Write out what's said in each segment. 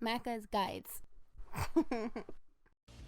Macca's Guides.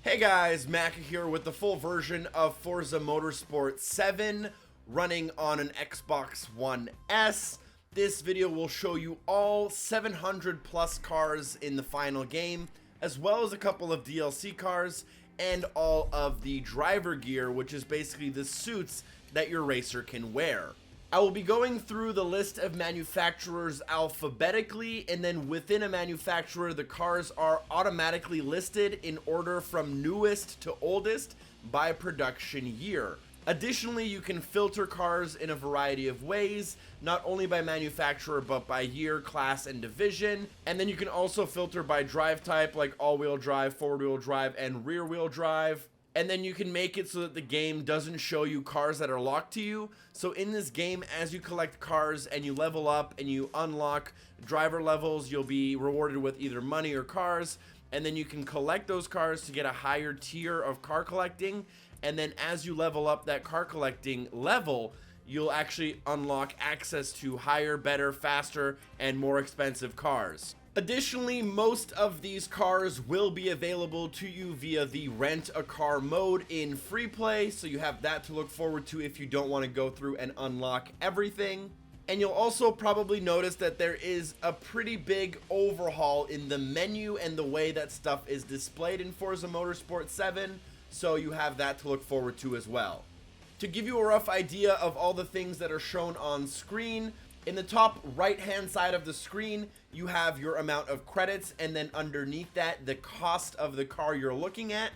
Hey guys, Macca here with the full version of Forza Motorsport 7 running on an Xbox One S. This video will show you all 700 plus cars in the final game, as well as a couple of DLC cars and all of the driver gear, which is basically the suits that your racer can wear. I will be going through the list of manufacturers alphabetically, and then within a manufacturer, the cars are automatically listed in order from newest to oldest by production year. Additionally, you can filter cars in a variety of ways, not only by manufacturer, but by year, class, and division. And then you can also filter by drive type, like all-wheel drive, four-wheel drive, and rear-wheel drive. And then you can make it so that the game doesn't show you cars that are locked to you. So in this game, as you collect cars and you level up and you unlock driver levels, you'll be rewarded with either money or cars. And then you can collect those cars to get a higher tier of car collecting. And then as you level up that car collecting level, you'll actually unlock access to higher, better, faster, and more expensive cars. Additionally, most of these cars will be available to you via the rent a car mode in free play, so you have that to look forward to if you don't want to go through and unlock everything. And you'll also probably notice that there is a pretty big overhaul in the menu and the way that stuff is displayed in Forza Motorsport 7, so you have that to look forward to as well. To give you a rough idea of all the things that are shown on screen, in the top right hand side of the screen, you have your amount of credits, and then underneath that, the cost of the car you're looking at.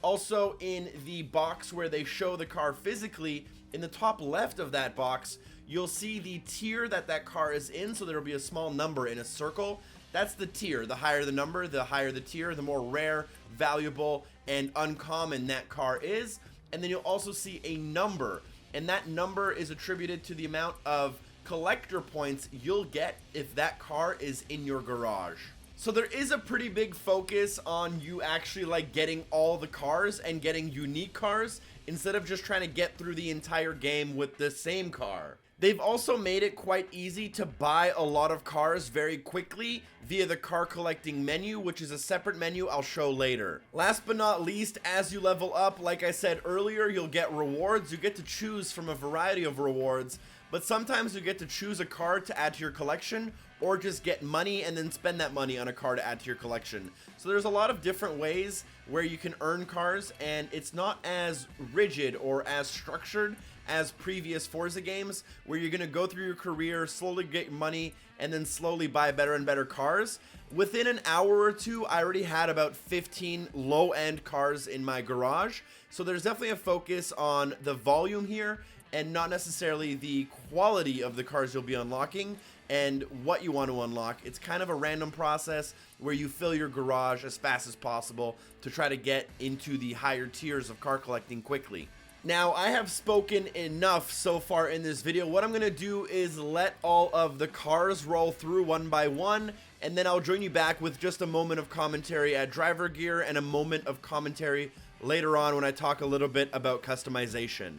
Also, in the box where they show the car physically, in the top left of that box, you'll see the tier that that car is in, so there'll be a small number in a circle. That's the tier. The higher the number, the higher the tier, the more rare, valuable, and uncommon that car is. And then you'll also see a number, and that number is attributed to the amount of collector points you'll get if that car is in your garage. So there is a pretty big focus on you actually like getting all the cars and getting unique cars instead of just trying to get through the entire game with the same car. They've also made it quite easy to buy a lot of cars very quickly via the car collecting menu, which is a separate menu I'll show later. Last but not least, as you level up, like I said earlier, you'll get rewards. You get to choose from a variety of rewards, but sometimes you get to choose a car to add to your collection, or just get money and then spend that money on a car to add to your collection. So there's a lot of different ways where you can earn cars, and it's not as rigid or as structured as previous Forza games, where you're gonna go through your career, slowly get money, and then slowly buy better and better cars. Within an hour or two, I already had about 15 low-end cars in my garage. So there's definitely a focus on the volume here, and not necessarily the quality of the cars you'll be unlocking and what you want to unlock. It's kind of a random process where you fill your garage as fast as possible to try to get into the higher tiers of car collecting quickly. Now, I have spoken enough so far in this video. What I'm going to do is let all of the cars roll through one by one, and then I'll join you back with just a moment of commentary at driver gear and a moment of commentary later on when I talk a little bit about customization.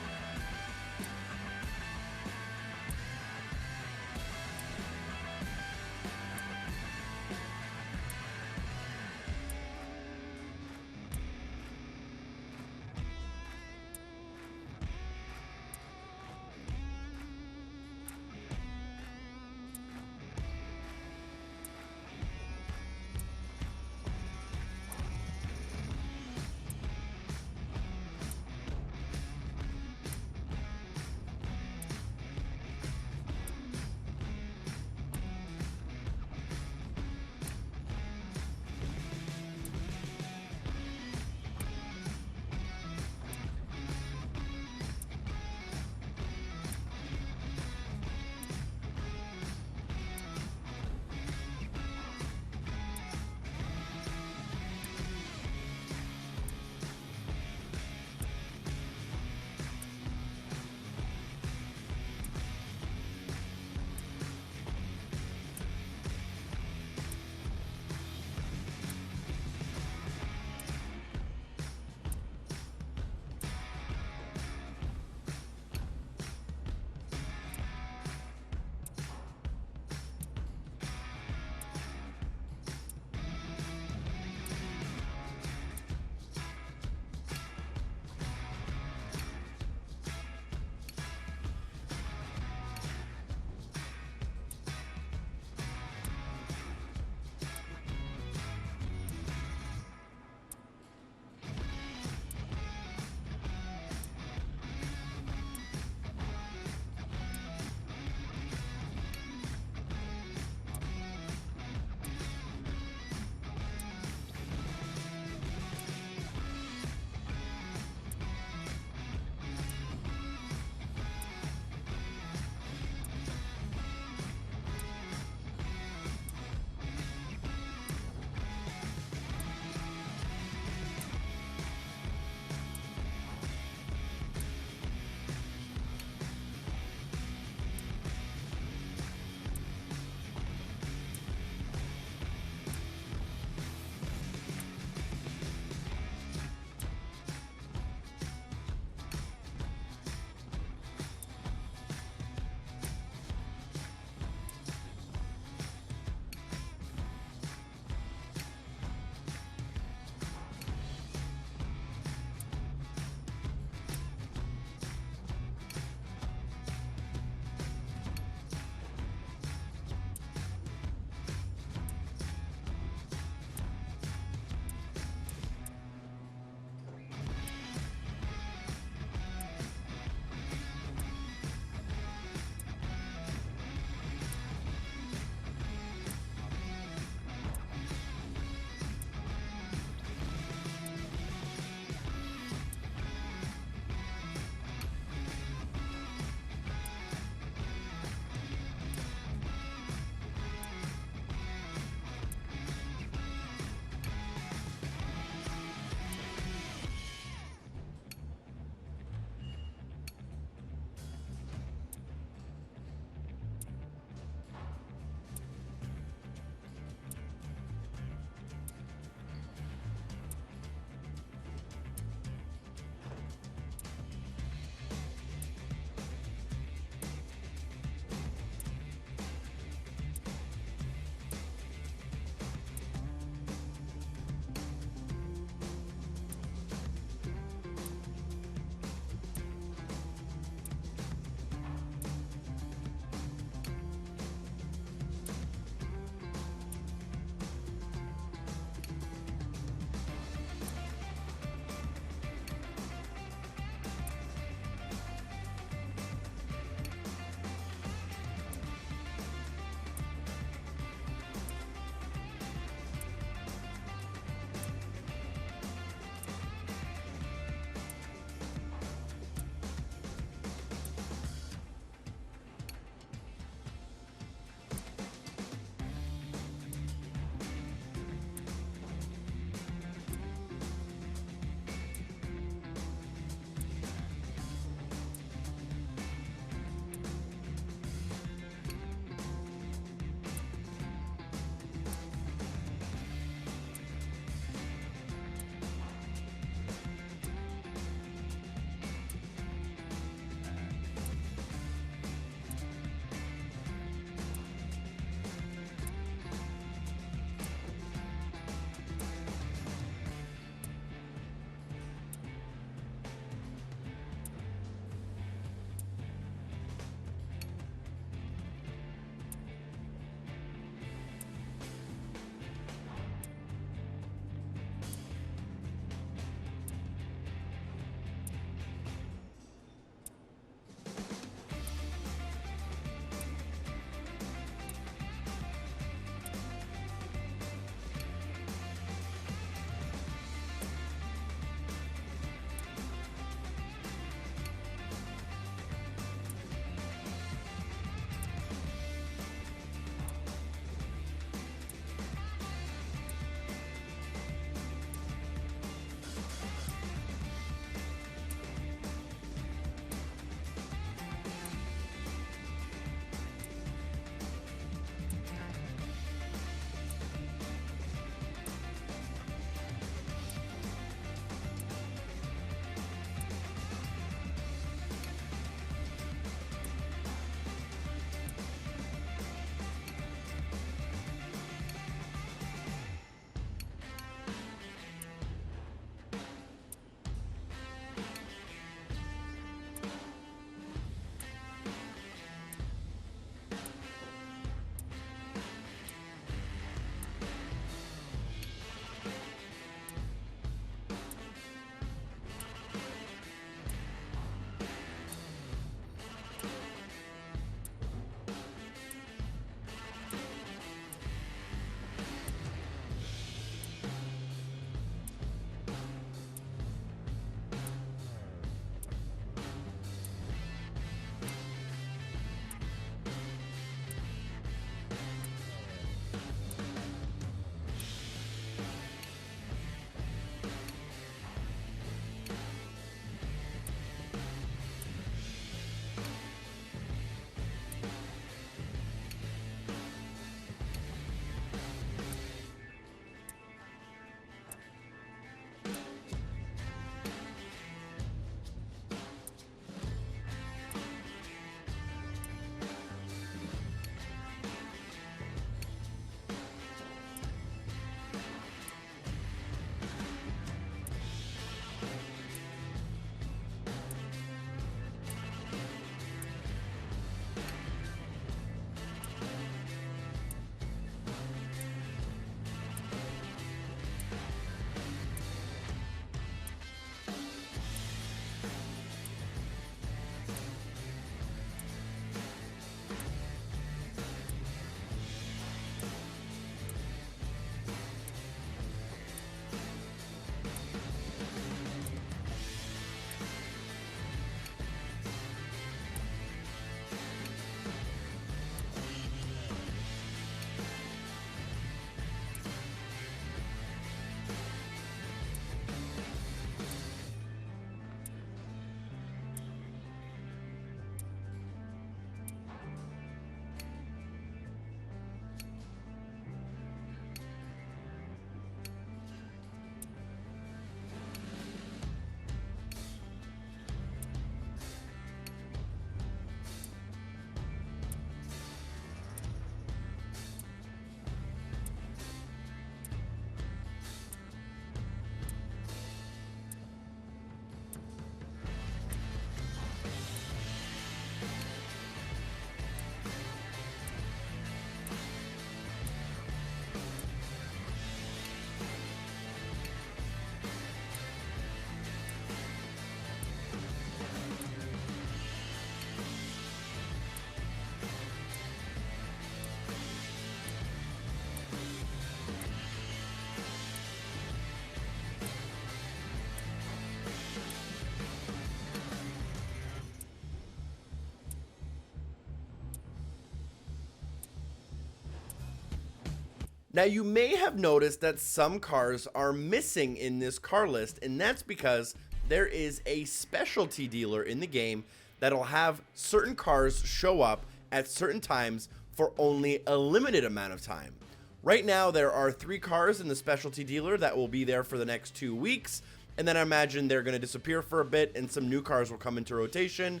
Now, you may have noticed that some cars are missing in this car list, and that's because there is a specialty dealer in the game that'll have certain cars show up at certain times for only a limited amount of time. Right now, there are 3 cars in the specialty dealer that will be there for the next 2 weeks, and then I imagine they're going to disappear for a bit and some new cars will come into rotation.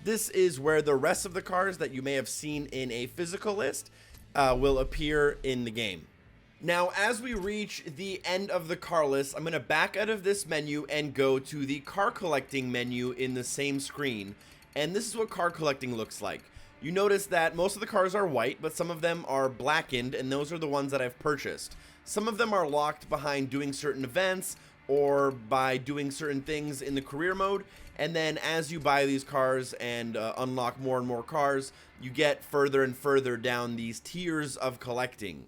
This is where the rest of the cars that you may have seen in a physical list will appear in the game. Now, as we reach the end of the car list, I'm going to back out of this menu and go to the car collecting menu in the same screen. And this is what car collecting looks like. You notice that most of the cars are white, but some of them are blackened, and those are the ones that I've purchased. Some of them are locked behind doing certain events or by doing certain things in the career mode. And then as you buy these cars and unlock more and more cars, you get further and further down these tiers of collecting.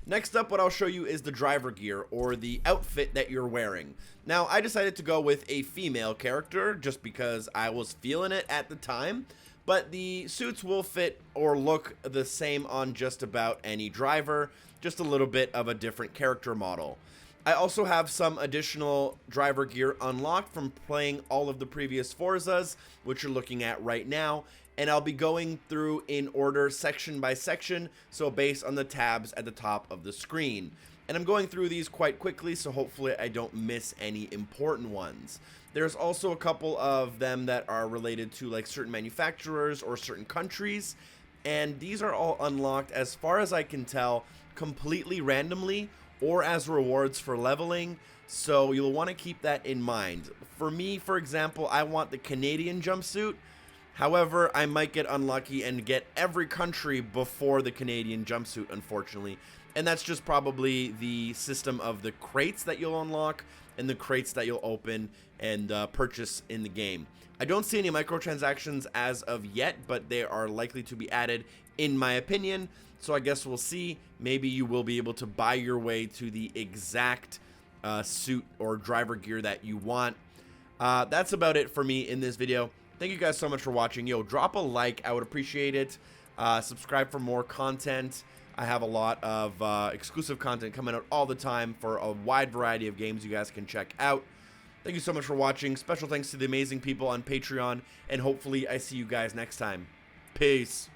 Next up, what I'll show you is the driver gear, or the outfit that you're wearing. Now, I decided to go with a female character just because I was feeling it at the time, but the suits will fit or look the same on just about any driver, just a little bit of a different character model. I also have some additional driver gear unlocked from playing all of the previous Forzas, which you're looking at right now, and I'll be going through in order section by section, so based on the tabs at the top of the screen. And I'm going through these quite quickly, so hopefully I don't miss any important ones. There's also a couple of them that are related to like certain manufacturers or certain countries, and these are all unlocked, as far as I can tell, completely randomly or as rewards for leveling, so you'll want to keep that in mind. For me, for example, I want the Canadian jumpsuit. However, I might get unlucky and get every country before the Canadian jumpsuit, unfortunately. And that's just probably the system of the crates that you'll unlock and the crates that you'll open and purchase in the game. I don't see any microtransactions as of yet, but they are likely to be added, in my opinion. So I guess we'll see. Maybe you will be able to buy your way to the exact suit or driver gear that you want. That's about it for me in this video. Thank you guys so much for watching. Yo, drop a like. I would appreciate it. Subscribe for more content. I have a lot of exclusive content coming out all the time for a wide variety of games you guys can check out. Thank you so much for watching. Special thanks to the amazing people on Patreon. And hopefully I see you guys next time. Peace.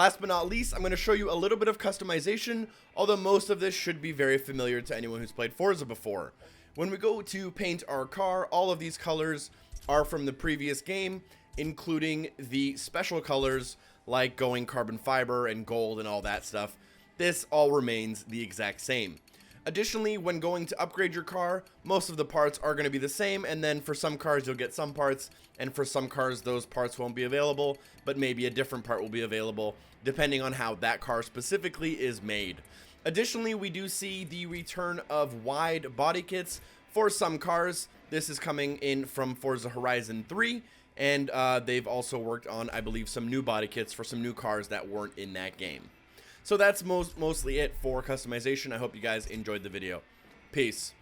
Last but not least, I'm going to show you a little bit of customization, although most of this should be very familiar to anyone who's played Forza before. When we go to paint our car, all of these colors are from the previous game, including the special colors like going carbon fiber and gold and all that stuff. This all remains the exact same. Additionally, when going to upgrade your car, most of the parts are going to be the same, and then for some cars you'll get some parts, and for some cars those parts won't be available, but maybe a different part will be available, depending on how that car specifically is made. Additionally, we do see the return of wide body kits for some cars. This is coming in from Forza Horizon 3, and they've also worked on, I believe, some new body kits for some new cars that weren't in that game. So that's mostly it for customization. I hope you guys enjoyed the video. Peace.